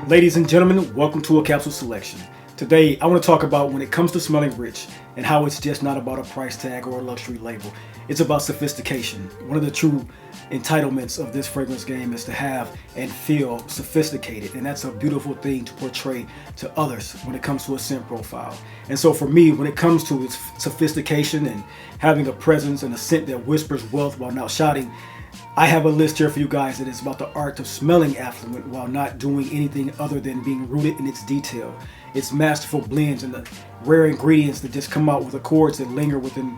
Ladies and gentlemen, welcome to a capsule selection. Today, I want to talk about when it comes to smelling rich and how it's just not about a price tag or a luxury label. It's about sophistication. One of the true entitlements of this fragrance game is to have and feel sophisticated, and that's a beautiful thing to portray to others when it comes to a scent profile. And so for me, when it comes to its sophistication and having a presence and a scent that whispers wealth while not shouting, I have a list here for you guys that is about the art of smelling affluent while not doing anything other than being rooted in its detail. Its masterful blends and the rare ingredients that just come out with accords that linger within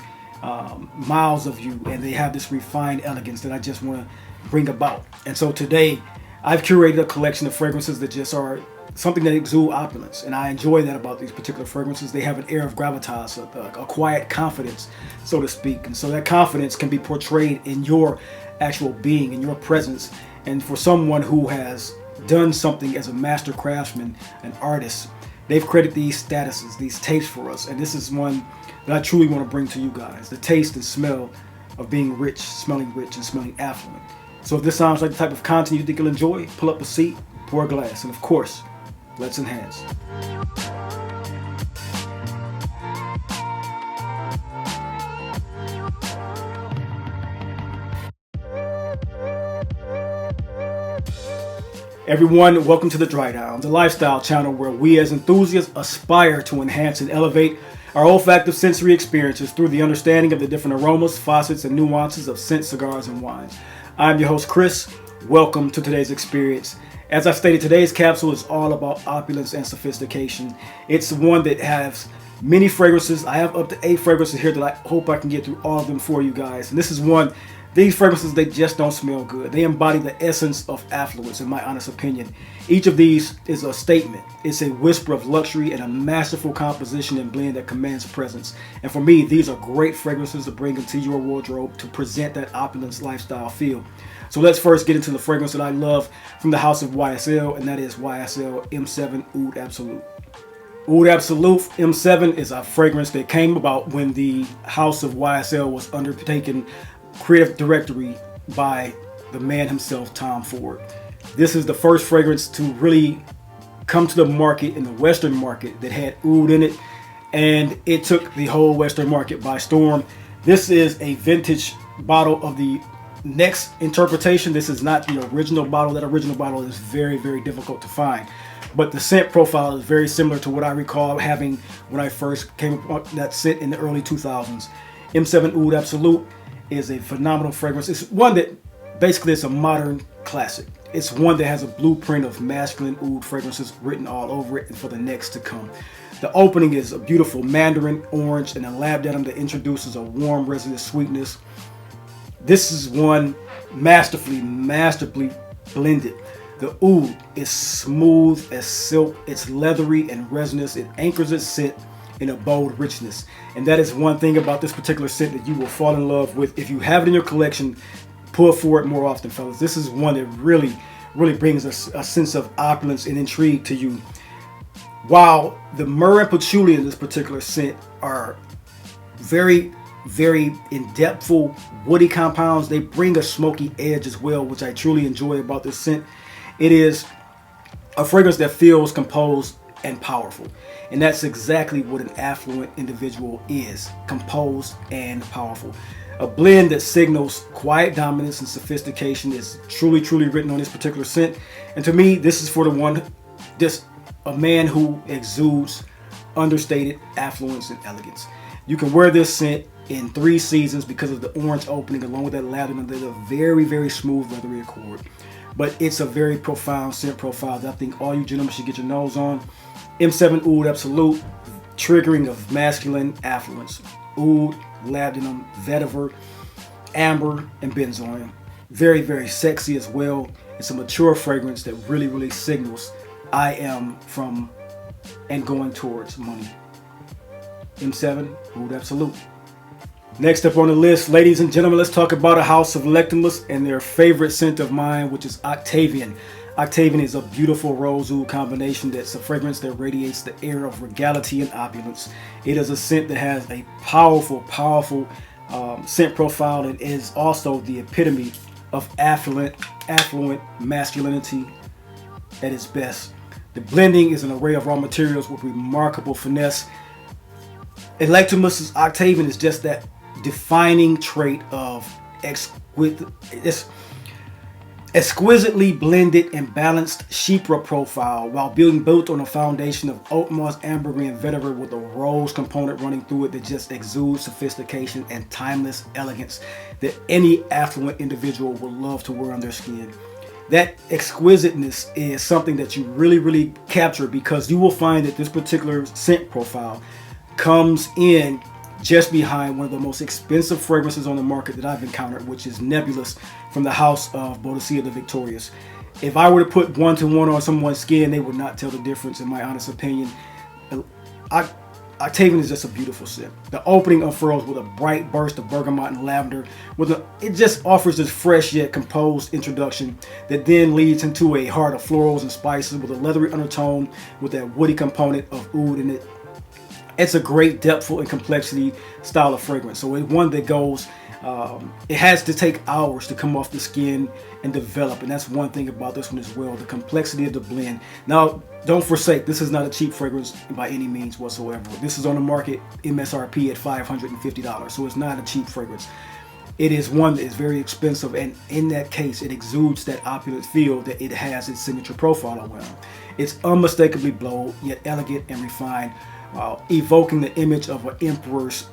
miles of you, and they have this refined elegance that I just want to bring about. And so today, I've curated a collection of fragrances that just are something that exude opulence, and I enjoy that about these particular fragrances. They have an air of gravitas, a quiet confidence, so to speak, and so that confidence can be portrayed in your actual being, in your presence. And for someone who has done something as a master craftsman, an artist, they've created these statuses, these tastes for us, and this is one that I truly want to bring to you guys, the taste and smell of being rich, and smelling affluent. So if this sounds like the type of content you think you'll enjoy, pull up a seat, pour a glass, and of course, let's enhance. Everyone, welcome to The Dry Down, the lifestyle channel where we as enthusiasts aspire to enhance and elevate our olfactive sensory experiences through the understanding of the different aromas, facets, and nuances of scent, cigars, and wines. I'm your host, Chris. Welcome to today's experience. As I stated, today's capsule is all about opulence and sophistication. It's one that has many fragrances. I have up to 8 fragrances here that I hope I can get through all of them for you guys. And this is one. These fragrances, they just don't smell good. They embody the essence of affluence, in my honest opinion. Each of these is a statement. It's a whisper of luxury and a masterful composition and blend that commands presence. And for me, these are great fragrances to bring into your wardrobe to present that opulence lifestyle feel. So let's first get into the fragrance that I love from the house of YSL, and that is YSL M7 Oud Absolu. Oud Absolu M7 is a fragrance that came about when the house of YSL was undertaking creative directory by the man himself, Tom Ford. This is the first fragrance to really come to the market in the Western market that had oud in it, and it took the whole Western market by storm. This is a vintage bottle of the next interpretation. This is not the original bottle. That original bottle is very, very difficult to find. But the scent profile is very similar to what I recall having when I first came up that scent in the early 2000s. M7 Oud Absolu is a phenomenal fragrance. It's one that basically is a modern classic. It's one that has a blueprint of masculine oud fragrances written all over it and for the next to come. The opening is a beautiful mandarin orange and a labdanum that introduces a warm resinous sweetness. This is one masterfully blended. The oud is smooth as silk. It's leathery and resinous. It anchors its scent in a bold richness. And that is one thing about this particular scent that you will fall in love with. If you have it in your collection, pull for it more often, fellas. This is one that really brings a sense of opulence and intrigue to you. While the myrrh and patchouli in this particular scent are very, very in-depthful woody compounds, they bring a smoky edge as well, which I truly enjoy about this scent. It is a fragrance that feels composed and powerful, and that's exactly what an affluent individual is: composed and powerful. A blend that signals quiet dominance and sophistication is truly written on this particular scent. And to me, this is for the one, just a man who exudes understated affluence and elegance. You can wear this scent in 3 seasons because of the orange opening along with that lavender. There's a very smooth leathery accord, but it's a very profound scent profile that I think all you gentlemen should get your nose on. M7 Oud Absolu, triggering of masculine affluence. Oud, labdanum, vetiver, amber, and benzoin. Very sexy as well. It's a mature fragrance that really signals I am from and going towards money. M7 Oud Absolu. Next up on the list, ladies and gentlemen, let's talk about a house of Lectimus and their favorite scent of mine, which is OCTAVIAN. OCTAVIAN is a beautiful rose oud combination that's a fragrance that radiates the air of regality and opulence. It is a scent that has a powerful scent profile and is also the epitome of affluent masculinity at its best. The blending is an array of raw materials with remarkable finesse. Electimus's Octavian is just that defining trait of exquisitely blended and balanced chypre profile while being built on a foundation of oat moss, ambergris, and vetiver with a rose component running through it that just exudes sophistication and timeless elegance that any affluent individual would love to wear on their skin. That exquisiteness is something that you really capture, because you will find that this particular scent profile comes in just behind one of the most expensive fragrances on the market that I've encountered, which is Nebulous from the house of Bois the Victorious. If I were to put one-to-one on someone's skin, they would not tell the difference, in my honest opinion. Octavian is just a beautiful scent. The opening unfurls with a bright burst of bergamot and lavender. It just offers this fresh yet composed introduction that then leads into a heart of florals and spices with a leathery undertone with that woody component of oud in it. It's a great depthful and complexity style of fragrance. So it's one that goes, it has to take hours to come off the skin and develop. And that's one thing about this one as well, the complexity of the blend. Now, don't forsake, this is not a cheap fragrance by any means whatsoever. This is on the market MSRP at $550. So it's not a cheap fragrance. It is one that is very expensive, and in that case, it exudes that opulent feel that it has its signature profile around. It's unmistakably bold, yet elegant and refined, evoking the image of an emperor's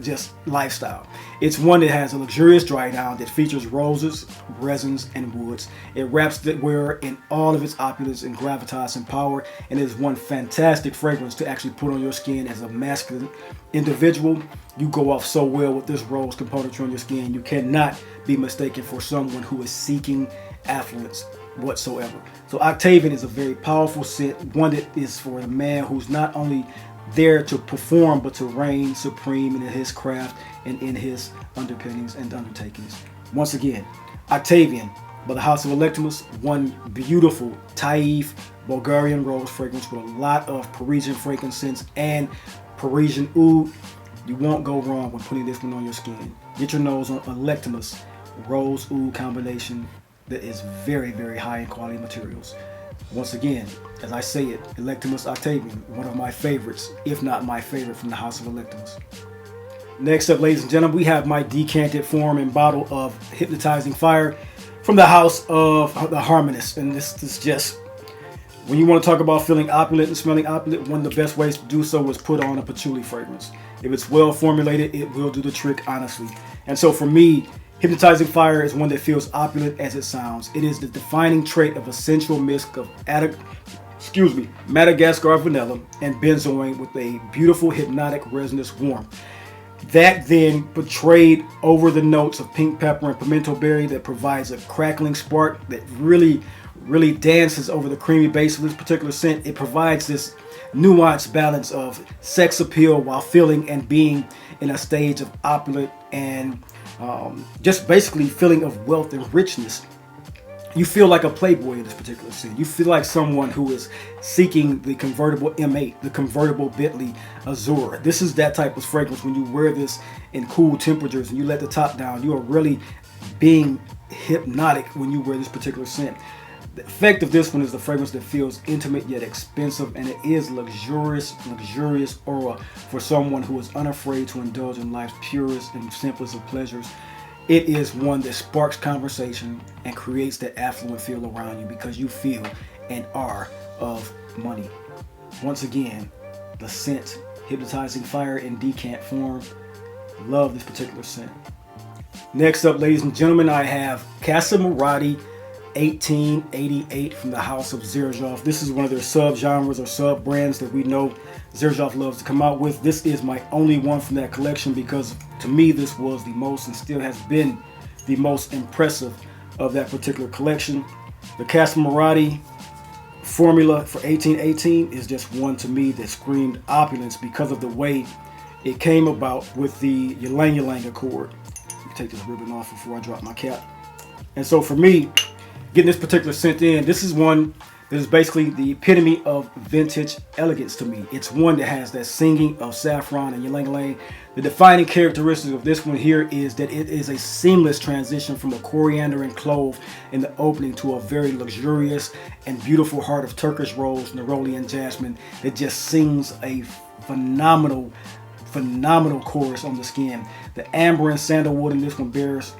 just lifestyle. It's one that has a luxurious dry down that features roses, resins, and woods. It wraps the wearer in all of its opulence and gravitas and power, and is one fantastic fragrance to actually put on your skin as a masculine individual. You go off so well with this rose componentry on your skin. You cannot be mistaken for someone who is seeking affluence whatsoever. So Octavian is a very powerful scent, one that is for a man who's not only there to perform, but to reign supreme in his craft and in his underpinnings and undertakings. Once again, Octavian by the House of Electimus, one beautiful Taif Bulgarian rose fragrance with a lot of Parisian frankincense and Parisian oud. You won't go wrong when putting this one on your skin. Get your nose on Electimus rose oud combination that is very high in quality materials. Once again, as I say it, Electimus Octavian, one of my favorites, if not my favorite, from the House of Electimus. Next up, ladies and gentlemen, we have my decanted form and bottle of Hypnotizing Fire from the house of the Harmonist. And this is just, when you want to talk about feeling opulent and smelling opulent, one of the best ways to do so is put on a patchouli fragrance. If it's well formulated, it will do the trick, honestly. And so for me, Hypnotizing Fire is one that feels opulent as it sounds. It is the defining trait of a sensual mix of Madagascar vanilla and benzoin with a beautiful hypnotic resinous warmth. That then portrayed over the notes of pink pepper and pimento berry that provides a crackling spark that really dances over the creamy base of this particular scent. It provides this nuanced balance of sex appeal while feeling and being in a stage of opulent and just basically feeling of wealth and richness. You feel like a playboy in this particular scene. You feel like someone who is seeking the convertible M8, the convertible Bentley Azure. This is that type of fragrance. When you wear this in cool temperatures and you let the top down, you are really being hypnotic when you wear this particular scent. The effect of this one is the fragrance that feels intimate yet expensive, and it is luxurious aura for someone who is unafraid to indulge in life's purest and simplest of pleasures. It is one that sparks conversation and creates that affluent feel around you because you feel and are of money. Once again, the scent, Hypnotizing Fire in decant form. Love this particular scent. Next up, ladies and gentlemen, I have Casamorati 1888 from the house of Xerjoff. This is one of their sub-genres or sub-brands that we know Xerjoff loves to come out with. This is my only one from that collection because to me this was the most and still has been the most impressive of that particular collection. The Casamorati formula for 1818 is just one to me that screamed opulence because of the way it came about with the Ylang Ylang Accord. Let me take this ribbon off before I drop my cap. And so for me, getting this particular scent in, this is one that is basically the epitome of vintage elegance to me. It's one that has that singing of saffron and ylang ylang. The defining characteristic of this one here is that it is a seamless transition from the coriander and clove in the opening to a very luxurious and beautiful heart of Turkish rose, neroli, and jasmine that just sings a phenomenal chorus on the skin. The amber and sandalwood in this one bears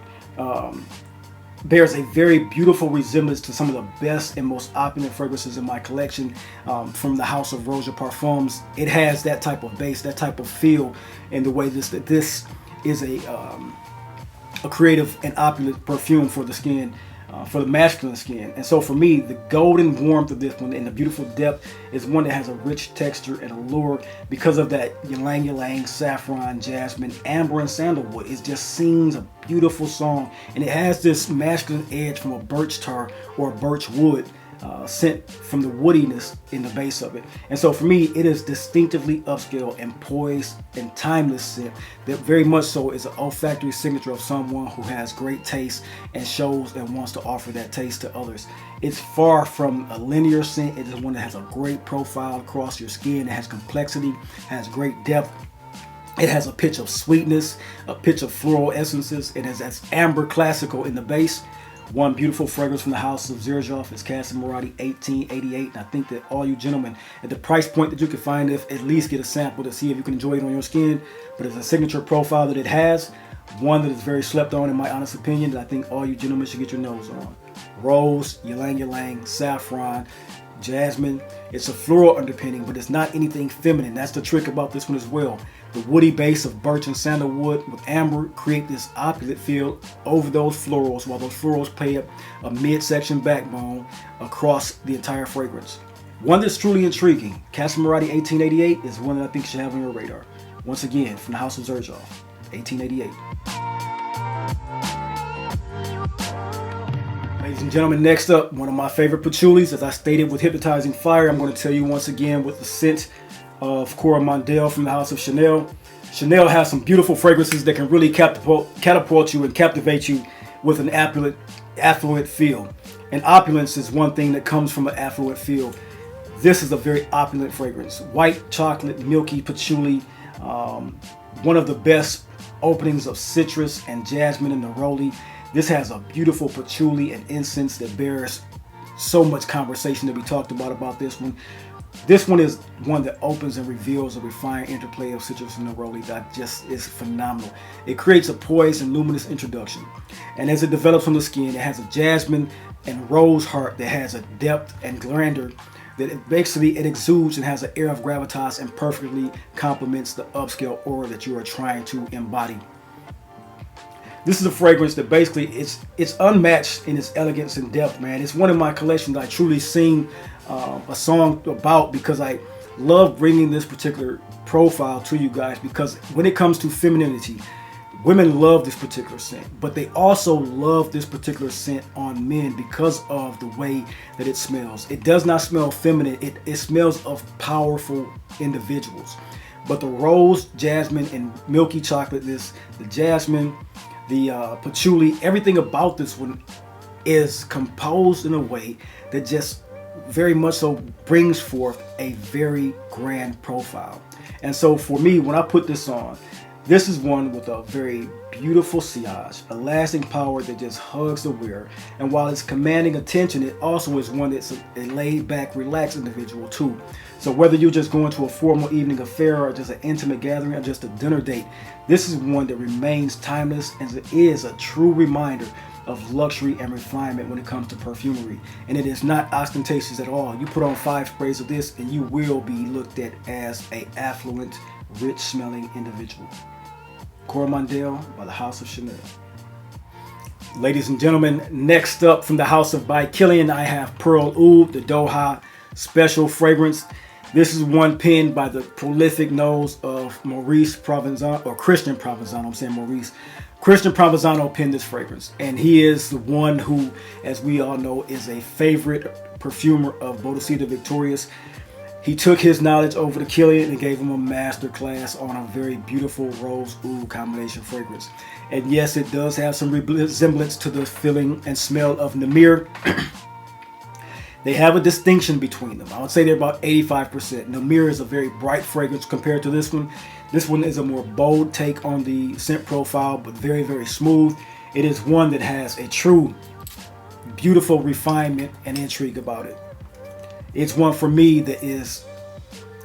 a very beautiful resemblance to some of the best and most opulent fragrances in my collection from the house of Roja Parfums. It has that type of base, that type of feel, in the way this is a creative and opulent perfume for the skin, for the masculine skin. And so for me, the golden warmth of this one and the beautiful depth is one that has a rich texture and allure because of that ylang ylang, saffron, jasmine, amber, and sandalwood. It just sings a beautiful song, and it has this masculine edge from a birch tar or a birch wood scent from the woodiness in the base of it. And so for me, it is distinctively upscale and poised and timeless scent that very much so is an olfactory signature of someone who has great taste and shows and wants to offer that taste to others. It's far from a linear scent. It is one that has a great profile across your skin. It has complexity, has great depth. It has a pitch of sweetness, a pitch of floral essences. It has that amber classical in the base. One beautiful fragrance from the house of Xerjoff is Casamorati 1888. And I think that all you gentlemen, at the price point that you can find it, at least get a sample to see if you can enjoy it on your skin. But it's a signature profile that it has. One that is very slept on in my honest opinion, that I think all you gentlemen should get your nose on. Rose, ylang ylang, saffron, jasmine. It's a floral underpinning, but it's not anything feminine. That's the trick about this one as well. The woody base of birch and sandalwood with amber create this opulent feel over those florals, while those florals play up a midsection backbone across the entire fragrance. One that's truly intriguing, Casamorati 1888, is one that I think you should have on your radar. Once again, from the house of Xerjoff, 1888. Ladies and gentlemen, next up, one of my favorite patchoulis. As I stated with Hypnotizing Fire, I'm going to tell you once again with the scent of COROMANDEL from the house of Chanel. Chanel has some beautiful fragrances that can really catapult you and captivate you with an affluent feel. And opulence is one thing that comes from an affluent feel. This is a very opulent fragrance. White chocolate, milky patchouli. One of the best openings of citrus and jasmine and neroli. This has a beautiful patchouli and incense that bears so much conversation to be talked about this one. This one is one that opens and reveals a refined interplay of citrus and neroli that just is phenomenal. It creates a poised and luminous introduction. And as it develops on the skin, it has a jasmine and rose heart that has a depth and grandeur that it exudes and has an air of gravitas and perfectly complements the upscale aura that you are trying to embody. This is a fragrance that basically it's unmatched in its elegance and depth, man. It's one of my collections I truly sing a song about because I love bringing this particular profile to you guys, because when it comes to femininity, women love this particular scent, but they also love this particular scent on men because of the way that it smells. It does not smell feminine. It smells of powerful individuals. But the rose, jasmine, and milky chocolateness, the jasmine, the patchouli, everything about this one is composed in a way that just very much so brings forth a very grand profile. And so for me, when I put this on, this is one with a very beautiful sillage, a lasting power that just hugs the wearer. And while it's commanding attention, it also is one that's a laid back, relaxed individual too. So whether you're just going to a formal evening affair or just an intimate gathering or just a dinner date, this is one that remains timeless and it is a true reminder of luxury and refinement when it comes to perfumery. And it is not ostentatious at all. You put on 5 sprays of this and you will be looked at as an affluent, rich smelling individual. COROMANDEL by the house of Chanel. Ladies and gentlemen, next up from the house of by Kilian, I have Pearl Oud, the Doha special fragrance. This is one penned by the prolific nose of Maurice Provenzano, or Christian Provenzano. I'm saying Maurice. Christian Provenzano penned this fragrance, and he is the one who, as we all know, is a favorite perfumer of Bois Victorious. He took his knowledge over to Kilian and gave him a master class on a very beautiful rose oud combination fragrance. And yes, it does have some resemblance to the feeling and smell of Namir. They have a distinction between them. I would say they're about 85%. Namir is a very bright fragrance compared to this one. This one is a more bold take on the scent profile, but very, very smooth. It is one that has a true, beautiful refinement and intrigue about it. It's one for me that is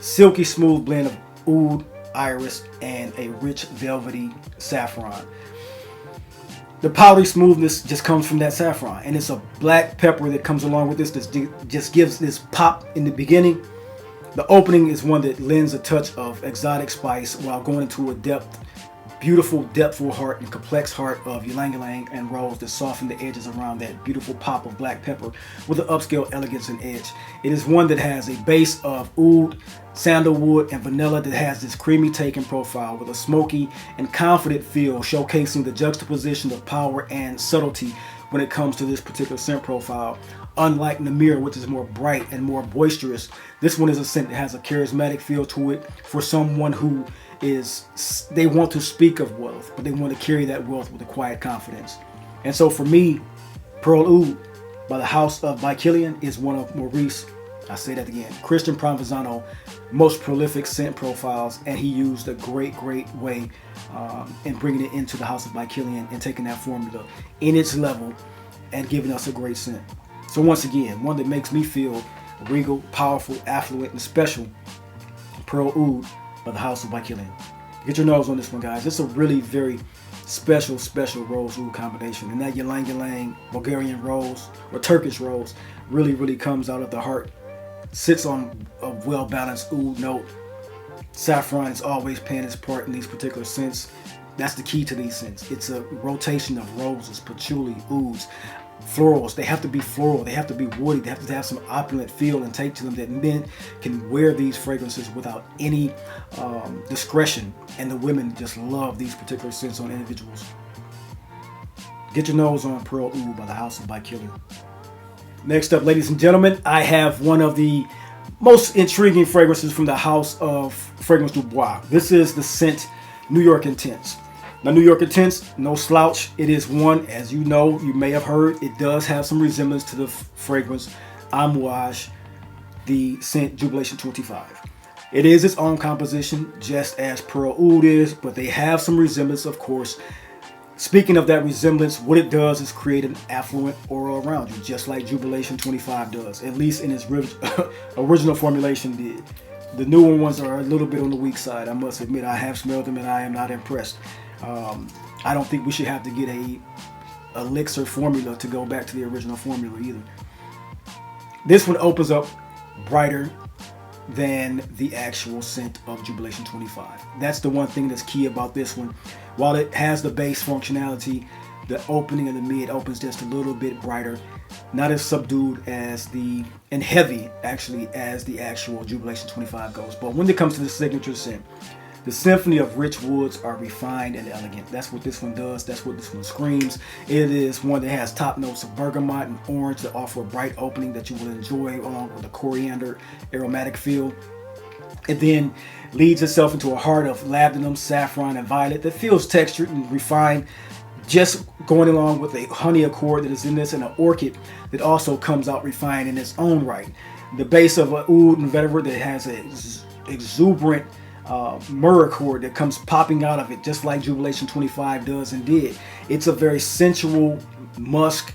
silky smooth blend of oud, iris, and a rich velvety saffron. The powdery smoothness just comes from that saffron, and it's a black pepper that comes along with this that just gives this pop in the beginning. The opening is one that lends a touch of exotic spice while going into a beautiful, depthful heart and complex heart of ylang-ylang and rose that soften the edges around that beautiful pop of black pepper with an upscale elegance and edge. It is one that has a base of oud, sandalwood, and vanilla that has this creamy take and profile with a smoky and confident feel, showcasing the juxtaposition of power and subtlety when it comes to this particular scent profile. Unlike Namir, which is more bright and more boisterous, this one is a scent that has a charismatic feel to it for someone who they want to speak of wealth, but they want to carry that wealth with a quiet confidence. And so for me, Pearl Oud by Kilian is one of Maurice, I say that again, Christian Provenzano's most prolific scent profiles, and he used a great way in bringing it into the House by Kilian and taking that formula in its level and giving us a great scent. So once again, one that makes me feel regal, powerful, affluent, and special, Pearl Oud by the House by Kilian. Get your nose on this one, guys. It's a really very special rose oud combination, and that ylang-ylang Bulgarian rose or Turkish rose really comes out of the heart. Sits on a well-balanced oud note. Saffron is always playing its part in these particular scents. That's the key to these scents. It's a rotation of roses, patchouli, ouds, florals. They have to be floral, they have to be woody, they have to have some opulent feel and take to them that men can wear these fragrances without any discretion, and the women just love these particular scents on individuals. Get your nose on Pearl Oud by the House by Kilian. Next up, ladies and gentlemen, I have one of the most intriguing fragrances from the House of Fragrance du Bois. This is the scent New York Intense. Now, New York Intense, no slouch. It is one, as you know, you may have heard, it does have some resemblance to the fragrance Amouage, the scent Jubilation 25. It is its own composition, just as Pearl Oud is, but they have some resemblance, of course. Speaking of that resemblance, what it does is create an affluent aura around you, just like Jubilation 25 does, at least in its original formulation did. The newer ones are a little bit on the weak side. I must admit, I have smelled them and I am not impressed. I don't think we should have to get a elixir formula to go back to the original formula either. This one opens up brighter than the actual scent of Jubilation 25. That's the one thing that's key about this one. While it has the base functionality, the opening and the mid opens just a little bit brighter, not as subdued as and heavy actually as the actual Jubilation 25 goes. But when it comes to the signature scent, the symphony of rich woods are refined and elegant. That's what this one does. That's what this one screams. It is one that has top notes of bergamot and orange that offer a bright opening that you will enjoy, along with a coriander aromatic feel. It then leads itself into a heart of labdanum, saffron, and violet that feels textured and refined, just going along with a honey accord that is in this, and an orchid that also comes out refined in its own right. The base of an oud and vetiver that has an exuberant myrrh accord that comes popping out of it, just like Jubilation 25 does and did. It's a very sensual musk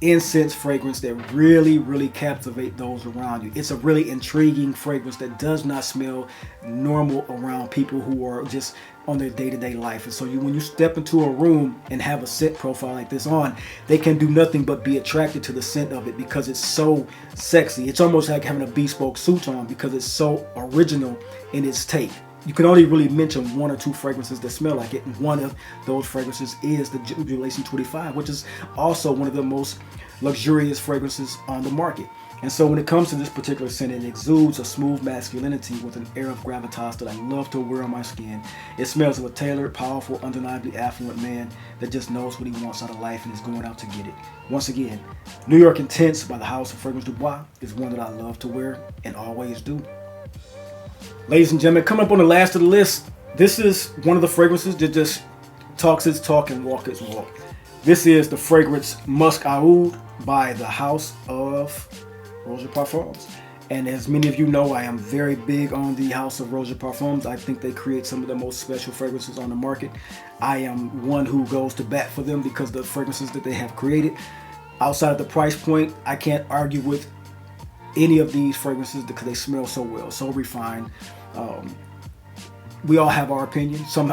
incense fragrance that really captivate those around you. It's a really intriguing fragrance that does not smell normal around people who are just on their day-to-day life. And so when you step into a room and have a scent profile like this on, they can do nothing but be attracted to the scent of it because it's so sexy. It's almost like having a bespoke suit on because it's so original in its take. You can only really mention one or two fragrances that smell like it, and one of those fragrances is the Jubilation 25, which is also one of the most luxurious fragrances on the market. And so when it comes to this particular scent, it exudes a smooth masculinity with an air of gravitas that I love to wear on my skin. It smells of a tailored, powerful, undeniably affluent man that just knows what he wants out of life and is going out to get it. Once again, New York Intense by the House of Fragrance du Bois is one that I love to wear and always do. Ladies and gentlemen, coming up on the last of the list, this is one of the fragrances that just talks its talk and walks its walk. This is the fragrance Musk Aoud by the House of Roja Parfums. And as many of you know, I am very big on the House of Roja Parfums. I think they create some of the most special fragrances on the market. I am one who goes to bat for them because the fragrances that they have created. Outside of the price point, I can't argue with any of these fragrances because they smell so well, so refined. We all have our opinion. Some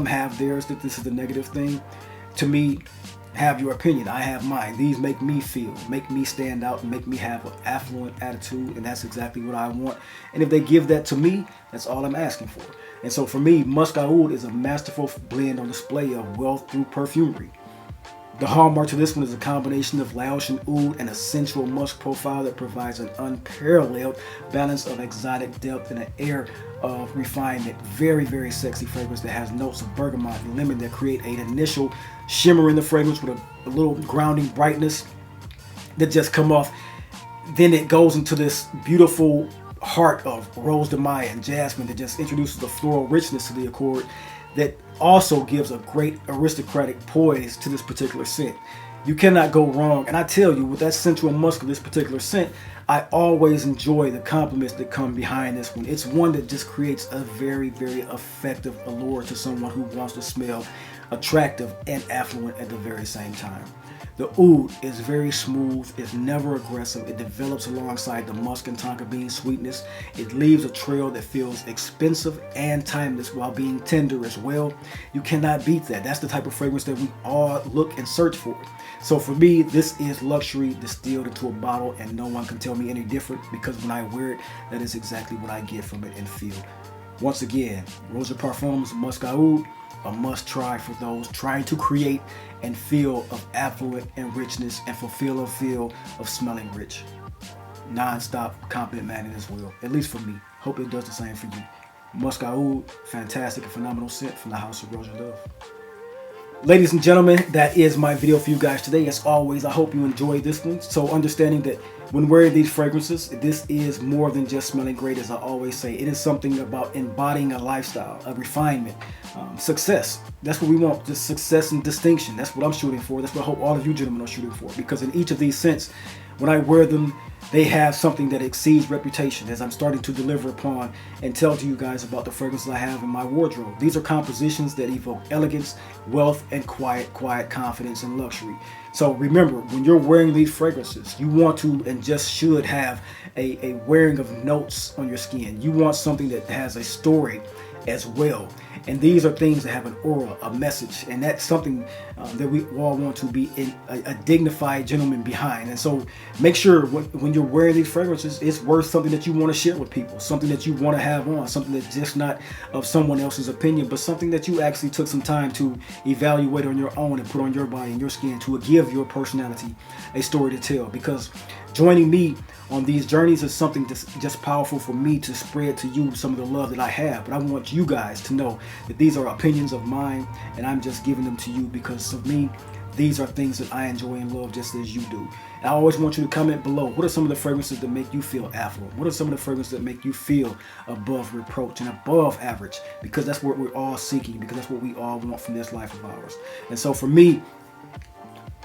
have theirs that this is a negative thing. To me, have your opinion. I have mine. These make me feel, make me stand out, and make me have an affluent attitude, and that's exactly what I want. And if they give that to me, that's all I'm asking for. And so for me, Musk Aoud is a masterful blend on display of wealth through perfumery. The hallmark to this one is a combination of Laotian oud and a sensual musk profile that provides an unparalleled balance of exotic depth and an air of refinement. Very, very sexy fragrance that has notes of bergamot and lemon that create an initial shimmer in the fragrance with a little grounding brightness that just come off. Then it goes into this beautiful heart of rose de maille and jasmine that just introduces the floral richness to the accord that also gives a great aristocratic poise to this particular scent. You cannot go wrong. And I tell you, with that sensual musk of this particular scent, I always enjoy the compliments that come behind this one. It's one that just creates a very, very effective allure to someone who wants to smell attractive and affluent at the very same time. The oud is very smooth, it's never aggressive, it develops alongside the musk and tonka bean sweetness. It leaves a trail that feels expensive and timeless while being tender as well. You cannot beat that. That's the type of fragrance that we all look and search for. So for me, this is luxury distilled into a bottle, and no one can tell me any different because when I wear it, that is exactly what I get from it and feel. Once again, Roja Parfums Musk Aoud, a must try for those trying to create and feel of affluent and richness and fulfill a feel of smelling rich. Non-stop compliment manning as well, at least for me. Hope it does the same for you. Musk Aoud, fantastic and phenomenal scent from the House of Roja Love. Ladies and gentlemen, that is my video for you guys today. As always, I hope you enjoyed this one. So understanding that when wearing these fragrances, this is more than just smelling great, as I always say. It is something about embodying a lifestyle, a refinement, success. That's what we want, just success and distinction. That's what I'm shooting for. That's what I hope all of you gentlemen are shooting for. Because in each of these scents, when I wear them, they have something that exceeds reputation, as I'm starting to deliver upon and tell to you guys about the fragrances I have in my wardrobe. These are compositions that evoke elegance, wealth, and quiet confidence and luxury. So remember, when you're wearing these fragrances, you want to and just should have a wearing of notes on your skin. You want something that has a story as well. And these are things that have an aura, a message, and that's something that we all want to be a dignified gentleman behind. And so make sure when you're wearing these fragrances, it's worth something that you want to share with people, something that you want to have on, something that's just not of someone else's opinion, but something that you actually took some time to evaluate on your own and put on your body and your skin to give your personality a story to tell. Because joining me on these journeys is something that's just powerful for me to spread to you some of the love that I have. But I want you guys to know that these are opinions of mine, and I'm just giving them to you because of me. These are things that I enjoy and love just as you do. And I always want you to comment below. What are some of the fragrances that make you feel affluent? What are some of the fragrances that make you feel above reproach and above average? Because that's what we're all seeking, because that's what we all want from this life of ours. And so for me,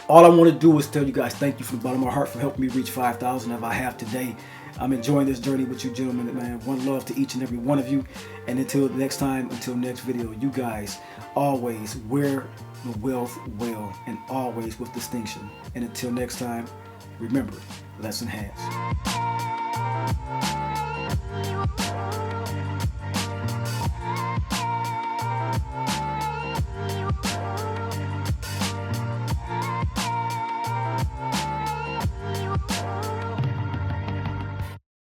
all I want to do is tell you guys thank you from the bottom of my heart for helping me reach 5,000 as I have today. I'm enjoying this journey with you gentlemen, man. One love to each and every one of you. And until next time, until next video, you guys always wear the wealth well and always with distinction. And until next time, remember, let's enhance.